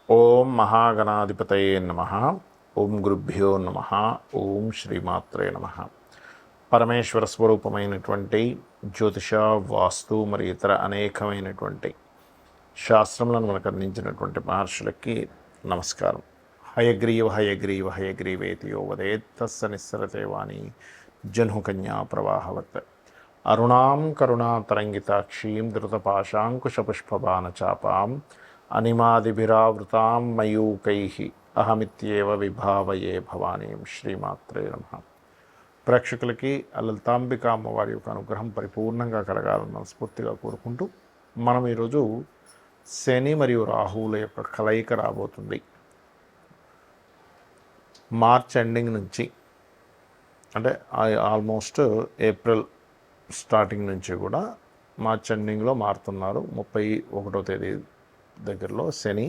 ఓం మహాగణాధిపతయే నమ. ఓం గురుభ్యో నమ. ఓం శ్రీమాత్రే నమ. పరమేశ్వర స్వరూపమైనటువంటి జ్యోతిష, వాస్తు మరియు ఇతర అనేకమైనటువంటి శాస్త్రములను మనకు అందించినటువంటి మహర్షులకి నమస్కారం. హయగ్రీవ హయగ్రీవ హయగ్రీవేతి యో వదేత్తస్స నిస్సరతే వాణి జహ్నుకన్యా ప్రవాహవత్. అరుణాం కరుణాతరంగితాక్షీం ధృతపాశాంకుశపుష్పబాణచాపాం అనిమాదిభిరావృతాం మయూకైః అహమిత్యేవ విభావయే భవానీం. శ్రీమాత్రే నమః. ప్రేక్షకులకి లలితాంబిక అమ్మవారి యొక్క అనుగ్రహం పరిపూర్ణంగా కలగాలని మనస్ఫూర్తిగా కోరుకుంటూ మనం ఈరోజు శని మరియు రాహువుల యొక్క కలయిక రాబోతుంది. మార్చ్ ఎండింగ్ నుంచి, అంటే ఆల్మోస్ట్ ఏప్రిల్ స్టార్టింగ్ నుంచి కూడా మార్చ్ ఎండింగ్లో మారుతున్నారు. 31వ తేదీ దగ్గరలో శని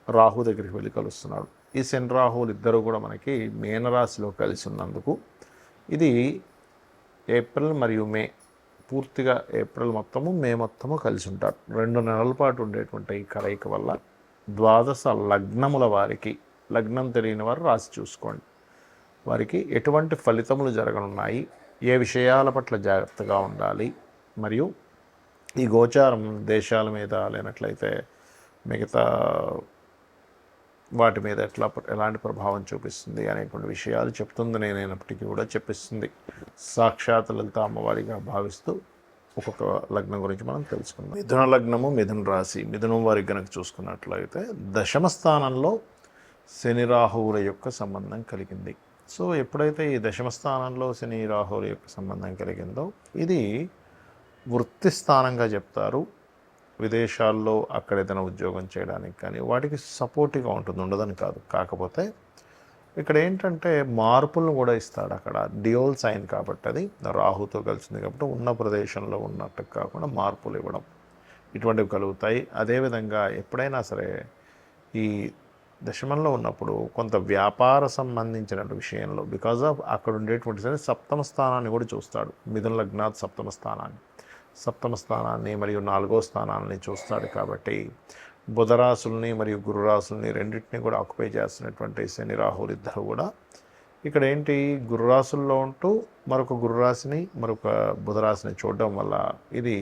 రాహు దగ్గరికి వెళ్ళి కలుస్తున్నాడు. ఈ శని రాహువులు ఇద్దరు కూడా మనకి మీనరాశిలో కలిసి ఉన్నందుకు ఇది ఏప్రిల్ మరియు మే, పూర్తిగా ఏప్రిల్ మొత్తము మే మొత్తము కలిసి ఉంటారు. 2 నెలల పాటు ఉండేటువంటి ఈ కలయిక వల్ల ద్వాదశ లగ్నముల వారికి, లగ్నం తెలియని వారు రాసి చూసుకోండి, వారికి ఎటువంటి ఫలితములు జరగనున్నాయి, ఏ విషయాల పట్ల జాగ్రత్తగా ఉండాలి, మరియు ఈ గోచారం దేశాల మీద లేనట్లయితే మిగతా వాటి మీద ఎలాంటి ప్రభావం చూపిస్తుంది అనేటువంటి విషయాలు చెప్తుంది. నేనైనప్పటికీ కూడా చెప్పిస్తుంది సాక్షాత్ లలిత అమ్మవారిగా భావిస్తూ ఒక్కొక్క లగ్నం గురించి మనం తెలుసుకుందాం. మిథున లగ్నము, మిథున రాశి. మిథునం వారికి కనుక చూసుకున్నట్లయితే దశమ స్థానంలో శని రాహువుల యొక్క సంబంధం కలిగింది. సో ఎప్పుడైతే ఈ దశమ స్థానంలో శని రాహువుల యొక్క సంబంధం కలిగిందో ఇది వృత్తి స్థానంగా చెప్తారు. విదేశాల్లో అక్కడ ఏదైనా ఉద్యోగం చేయడానికి కానీ వాటికి సపోర్టివ్గా ఉంటుంది, ఉండదని కాదు. కాకపోతే ఇక్కడ ఏంటంటే మార్పులను కూడా ఇస్తాడు. అక్కడ డియోల్ సైన్ కాబట్టి అది రాహుతో కలిసింది కాబట్టి ఉన్న ప్రదేశంలో ఉన్నట్టు కాకుండా మార్పులు ఇవ్వడం ఇటువంటివి కలుగుతాయి. అదేవిధంగా ఎప్పుడైనా సరే ఈ దశమంలో ఉన్నప్పుడు కొంత వ్యాపార సంబంధించిన విషయంలో బికాజ్ ఆఫ్ అక్కడ ఉండేటువంటి సరే సప్తమ స్థానాన్ని కూడా చూస్తాడు. మిథున లగ్నాత్ సప్తమ స్థానాన్ని మరియు 4వ స్థానాన్ని చూస్తాడు. కాబట్టి బుధరాశుల్ని మరియు గురురాశుల్ని రెండింటినీ కూడా ఆక్యుపై చేస్తున్నటువంటి శని రాహువులు ఇద్దరు కూడా ఇక్కడ ఏంటి గురురాశుల్లో ఉంటూ మరొక గురురాశిని మరొక బుధరాశిని చూడడం వల్ల ఇది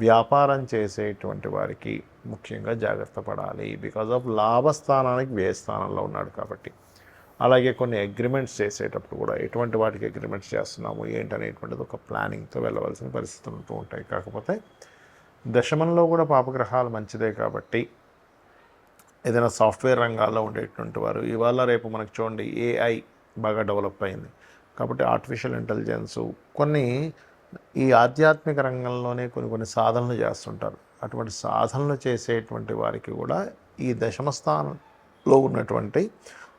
వ్యాపారం చేసేటువంటి వారికి ముఖ్యంగా జాగ్రత్త పడాలి. బికాజ్ ఆఫ్ లాభస్థానానికి వ్యయ స్థానంలో ఉన్నాడు కాబట్టి. అలాగే కొన్ని అగ్రిమెంట్స్ చేసేటప్పుడు కూడా ఎటువంటి వాటికి అగ్రిమెంట్స్ చేస్తున్నాము ఏంటనేటువంటిది ఒక ప్లానింగ్తో వెళ్ళవలసిన పరిస్థితులు ఉంటూ ఉంటాయి. కాకపోతే దశమంలో కూడా పాపగ్రహాలు మంచిదే కాబట్టి ఏదైనా సాఫ్ట్వేర్ రంగాల్లో ఉండేటువంటి వారు ఇవాళ రేపు మనకు చూడండి ఏఐ బాగా డెవలప్ అయింది కాబట్టి ఆర్టిఫిషియల్ ఇంటెలిజెన్సు కొన్ని ఈ ఆధ్యాత్మిక రంగంలోనే కొన్ని సాధనలు చేస్తుంటారు. అటువంటి సాధనలు చేసేటువంటి వారికి కూడా ఈ దశమ స్థానంలో ఉన్నటువంటి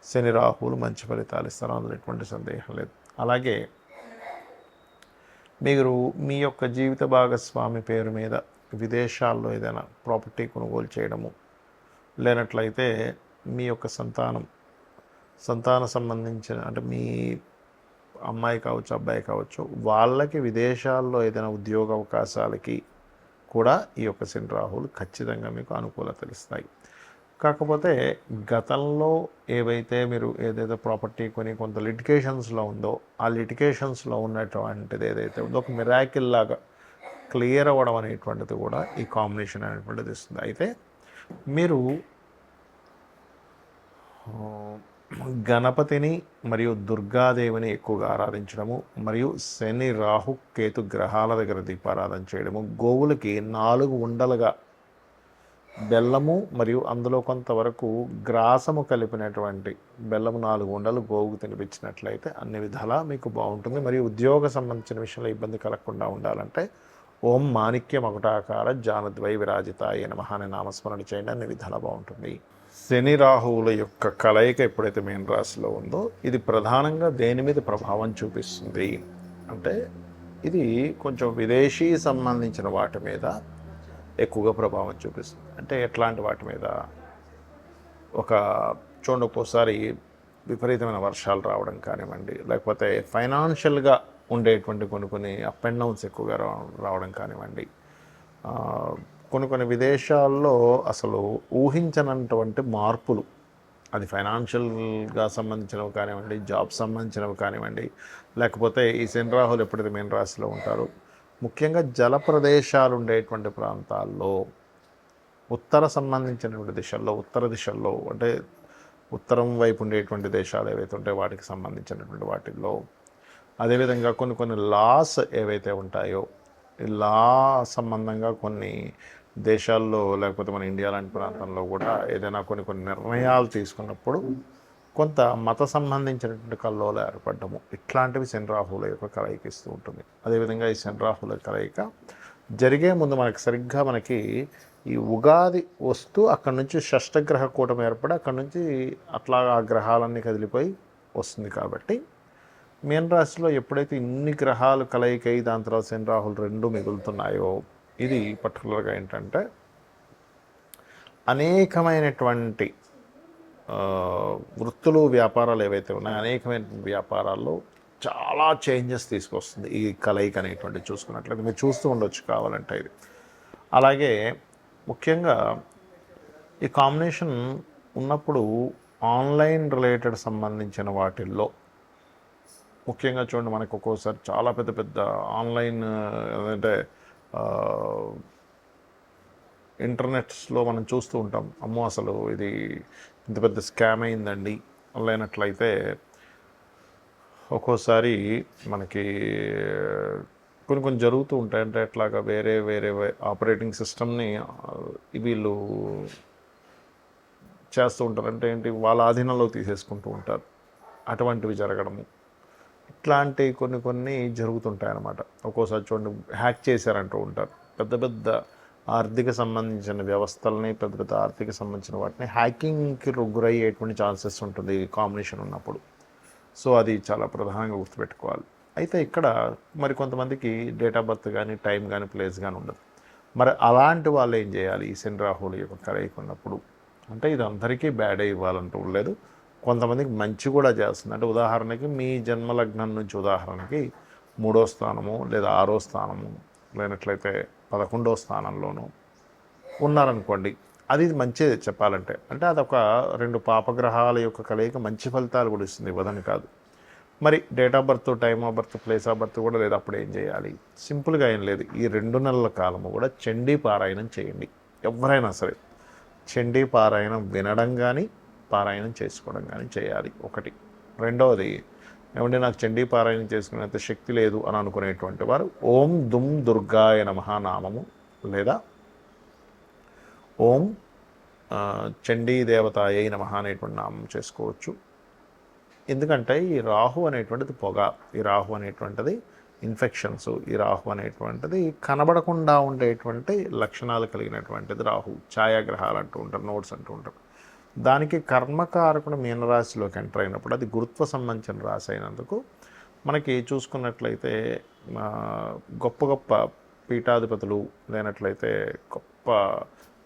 శని రాహువులు మంచి ఫలితాలు ఇస్తారు, అందులో ఎటువంటి సందేహం లేదు. అలాగే మీరు మీ యొక్క జీవిత భాగస్వామి పేరు మీద విదేశాల్లో ఏదైనా ప్రాపర్టీ కొనుగోలు చేయడము, లేనట్లయితే మీ యొక్క సంతాన సంబంధించిన అంటే మీ అమ్మాయి కావచ్చు అబ్బాయి కావచ్చు వాళ్ళకి విదేశాల్లో ఏదైనా ఉద్యోగ అవకాశాలకి కూడా ఈ యొక్క శని రాహువులు ఖచ్చితంగా మీకు అనుకూలతలు ఇస్తాయి. కాకపోతే గతంలో ఏవైతే మీరు ఏదైతే ప్రాపర్టీ కొని కొంత లిటికేషన్స్లో ఉందో ఆ లిటికేషన్స్లో ఉన్నటువంటిది ఏదైతే ఉందో ఒక మిరాకిల్ లాగా క్లియర్ అవ్వడం అనేటువంటిది కూడా ఈ కాంబినేషన్ అనేటువంటిది ఇస్తుంది. అయితే మీరు గణపతిని మరియు దుర్గాదేవిని ఎక్కువగా ఆరాధించడము, మరియు శని రాహు కేతు గ్రహాల దగ్గర దీపారాధన చేయడము, గోవులకి 4 ఉండలుగా బెల్లము మరియు అందులో కొంతవరకు గ్రాసము కలిపినటువంటి బెల్లము 4 ఉండలు గోవుకు తినిపించినట్లయితే అన్ని విధాలా మీకు బాగుంటుంది. మరియు ఉద్యోగ సంబంధించిన విషయంలో ఇబ్బంది కలగకుండా ఉండాలంటే ఓం మాణిక్య మకుటాకార జానద్వై విరాజితాయ నమః అనే నామస్మరణ చేయండి, అన్ని విధాలా బాగుంటుంది. శని రాహువుల యొక్క కలయిక ఎప్పుడైతే మీన రాశిలో ఉందో ఇది ప్రధానంగా దేని మీద ప్రభావం చూపిస్తుంది అంటే ఇది కొంచెం విదేశీ సంబంధించిన వాటి మీద ఎక్కువగా ప్రభావం చూపిస్తుంది. అంటే ఎట్లాంటి వాటి మీద, ఒక చూడండి ఒక్కోసారి విపరీతమైన వర్షాలు రావడం కానివ్వండి, లేకపోతే ఫైనాన్షియల్గా ఉండేటువంటి కొన్ని అప్ అండ్ డౌన్స్ ఎక్కువగా రావడం కానివ్వండి, కొన్ని విదేశాల్లో అసలు ఊహించనటువంటి మార్పులు, అది ఫైనాన్షియల్గా సంబంధించినవి కానివ్వండి, జాబ్ సంబంధించినవి కానివ్వండి, లేకపోతే ఈ శని రాహులు ఎప్పుడైతే మీన రాశిలో ఉంటారో, ముఖ్యంగా జల ప్రదేశాలు ఉండేటువంటి ప్రాంతాల్లో ఉత్తర సంబంధించినటువంటి దిశల్లో, ఉత్తర దిశల్లో అంటే ఉత్తరం వైపు ఉండేటువంటి దేశాలు ఏవైతే ఉంటాయో వాటికి సంబంధించినటువంటి వాటిల్లో, అదేవిధంగా కొన్ని లాస్ ఏవైతే ఉంటాయో ఈ లా సంబంధంగా కొన్ని దేశాల్లో లేకపోతే మన ఇండియా లాంటి ప్రాంతంలో కూడా ఏదైనా కొన్ని నిర్ణయాలు తీసుకున్నప్పుడు కొంత మత సంబంధించినటువంటి కల్లోలు ఏర్పడము, ఇట్లాంటివి శని రాహుల యొక్క కలయిక ఇస్తూ ఉంటుంది. అదేవిధంగా ఈ శని రాహుల కలయిక జరిగే ముందు మనకి ఈ ఉగాది వస్తూ అక్కడి నుంచి షష్టగ్రహ కూటమి ఏర్పడి అక్కడి నుంచి అట్లా ఆ గ్రహాలన్నీ కదిలిపోయి వస్తుంది. కాబట్టి మీన రాశిలో ఎప్పుడైతే ఇన్ని గ్రహాలు కలయికై దాని తర్వాత శని రాహులు రెండు మిగులుతున్నాయో, ఇది పర్టికులర్గా ఏంటంటే అనేకమైనటువంటి వృత్తులు వ్యాపారాలు ఏవైతే ఉన్నాయో అనేకమైన వ్యాపారాల్లో చాలా చేంజెస్ తీసుకొస్తుంది ఈ కలయిక అనేటువంటి. చూసుకున్నట్లయితే మీరు చూస్తూ ఉండొచ్చు కావాలంటే ఇది. అలాగే ముఖ్యంగా ఈ కాంబినేషన్ ఉన్నప్పుడు ఆన్లైన్ రిలేటెడ్ సంబంధించిన వాటిల్లో ముఖ్యంగా చూడండి, మనకు ఒక్కోసారి చాలా పెద్ద ఆన్లైన్ అంటే ఇంటర్నెట్స్లో మనం చూస్తూ ఉంటాం, అమ్మో అసలు ఇది ఇంత పెద్ద స్కామ్ అయిందండి ఆన్లైనట్లయితే. ఒక్కోసారి మనకి కొన్ని జరుగుతూ ఉంటాయి. అంటే అట్లాగా వేరే ఆపరేటింగ్ సిస్టమ్ని వీళ్ళు చేస్తూ ఉంటారు. అంటే ఏంటి, వాళ్ళ ఆధీనంలో తీసేసుకుంటూ ఉంటారు. అటువంటివి జరగడము, ఇట్లాంటి కొన్ని జరుగుతుంటాయి అన్నమాట. ఒక్కోసారి చూడండి, హ్యాక్ చేశారంటూ ఉంటారు. పెద్ద ఆర్థిక సంబంధించిన వ్యవస్థలని, పెద్ద ఆర్థిక సంబంధించిన వాటిని హ్యాకింగ్కి గురయ్యేటువంటి ఛాన్సెస్ ఉంటుంది కాంబినేషన్ ఉన్నప్పుడు. సో అది చాలా ప్రధానంగా గుర్తుపెట్టుకోవాలి. అయితే ఇక్కడ మరి కొంతమందికి డేట్ ఆఫ్ బర్త్ కానీ, టైం కానీ, ప్లేస్ కానీ ఉండదు. మరి అలాంటి వాళ్ళు ఏం చేయాలి ఈ శని రాహుల యొక్క కలయిక ఉన్నప్పుడు? అంటే ఇది అందరికీ బ్యాడే ఇవ్వాలంటూ లేదు, కొంతమందికి మంచి కూడా చేస్తుంది. అంటే ఉదాహరణకి మీ జన్మలగ్నం నుంచి ఉదాహరణకి 3వ స్థానము లేదా 6వ స్థానము లేనట్లయితే 11వ స్థానంలోనూ ఉన్నారనుకోండి, అది మంచిది చెప్పాలంటే. అంటే అదొక 2 పాపగ్రహాల యొక్క కలయిక మంచి ఫలితాలు కూడా ఇస్తుంది, ఇవ్వదని కాదు. మరి date of birth, time of birth, place of birth కూడా లేదు, అప్పుడు ఏం చేయాలి? సింపుల్గా ఏం లేదు, ఈ 2 నెలల కాలము కూడా చండీ పారాయణం చేయండి. ఎవరైనా సరే చండీ పారాయణం వినడం కానీ పారాయణం చేసుకోవడం కానీ చేయాలి, ఒకటి. రెండవది ఏమంటే నాకు చండీ పారాయణం చేసుకునేంత శక్తి లేదు అని అనుకునేటువంటి వారు ఓం దుమ్ దుర్గాయ నమః నామము లేదా ఓం చండీ దేవతాయై నమః అనేటువంటి నామం చేసుకోవచ్చు. ఎందుకంటే ఈ రాహు అనేటువంటిది పొగ, ఈ రాహు అనేటువంటిది ఇన్ఫెక్షన్స్, ఈ రాహు అనేటువంటిది కనబడకుండా ఉండేటువంటి లక్షణాలు కలిగినటువంటిది రాహు. ఛాయాగ్రహాలు అంటూ ఉంటారు, నోట్స్ అంటూ ఉంటారు. దానికి కర్మకారకుడు మీనరాశిలోకి ఎంటర్ అయినప్పుడు అది గురుత్వ సంబంధించిన రాశి అయినందుకు మనకి చూసుకున్నట్లయితే గొప్ప పీఠాధిపతులు లేనట్లయితే గొప్ప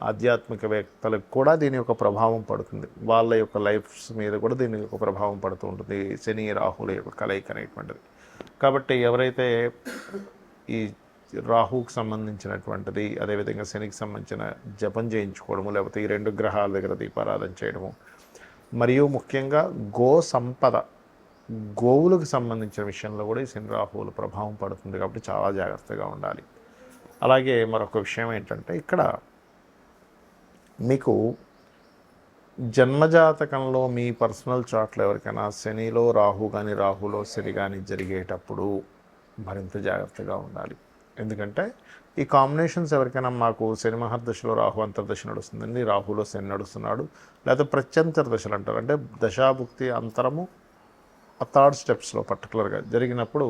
ఆధ్యాత్మికవేత్తలకు కూడా దీని యొక్క ప్రభావం పడుతుంది. వాళ్ళ యొక్క లైఫ్స్ మీద కూడా దీని యొక్క ప్రభావం పడుతూ ఉంటుంది శని రాహుల యొక్క కలయిక అనేటువంటిది. కాబట్టి ఎవరైతే ఈ రాహుకు సంబంధించినటువంటిది, అదేవిధంగా శనికి సంబంధించిన జపం చేయించుకోవడము, లేకపోతే ఈ 2 గ్రహాల దగ్గర దీపారాధన చేయడము, మరియు ముఖ్యంగా గో సంపద, గోవులకు సంబంధించిన విషయంలో కూడా ఈ శని రాహువుల ప్రభావం పడుతుంది. కాబట్టి చాలా జాగ్రత్తగా ఉండాలి. అలాగే మరొక విషయం ఏంటంటే, ఇక్కడ మీకు జన్మజాతకంలో మీ పర్సనల్ చార్ట్లో ఎవరికైనా శనిలో రాహు కానీ, రాహులో శని కానీ జరిగేటప్పుడు మరింత జాగ్రత్తగా ఉండాలి. ఎందుకంటే ఈ కాంబినేషన్స్ ఎవరికైనా మాకు శని మహర్దశలో రాహు అంతర్దశ నడుస్తుందండి, రాహులో శని నడుస్తున్నాడు, లేకపోతే ప్రత్యంతర దశలు అంటారు, అంటే దశాభుక్తి అంతరము ఆ 3rd స్టెప్స్లో పర్టికులర్గా జరిగినప్పుడు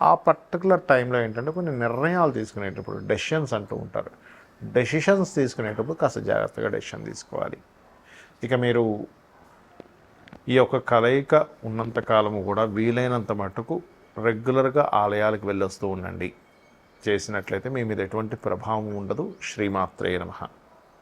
ఆ పర్టికులర్ టైంలో ఏంటంటే కొన్ని నిర్ణయాలు తీసుకునేటప్పుడు డెసిషన్స్ అంటూ ఉంటారు. డెసిషన్స్ తీసుకునేటప్పుడు కాస్త జాగ్రత్తగా డెసిషన్ తీసుకోవాలి. ఇక మీరు ఈ యొక్క కలయిక ఉన్నంతకాలము కూడా వీలైనంత మటుకు రెగ్యులర్గా ఆలయాలకు వెళ్ళొస్తూ ఉండండి. చేసినట్లయితే మీ మీద ఎటువంటి ప్రభావం ఉండదు. శ్రీమాత్రే నమః.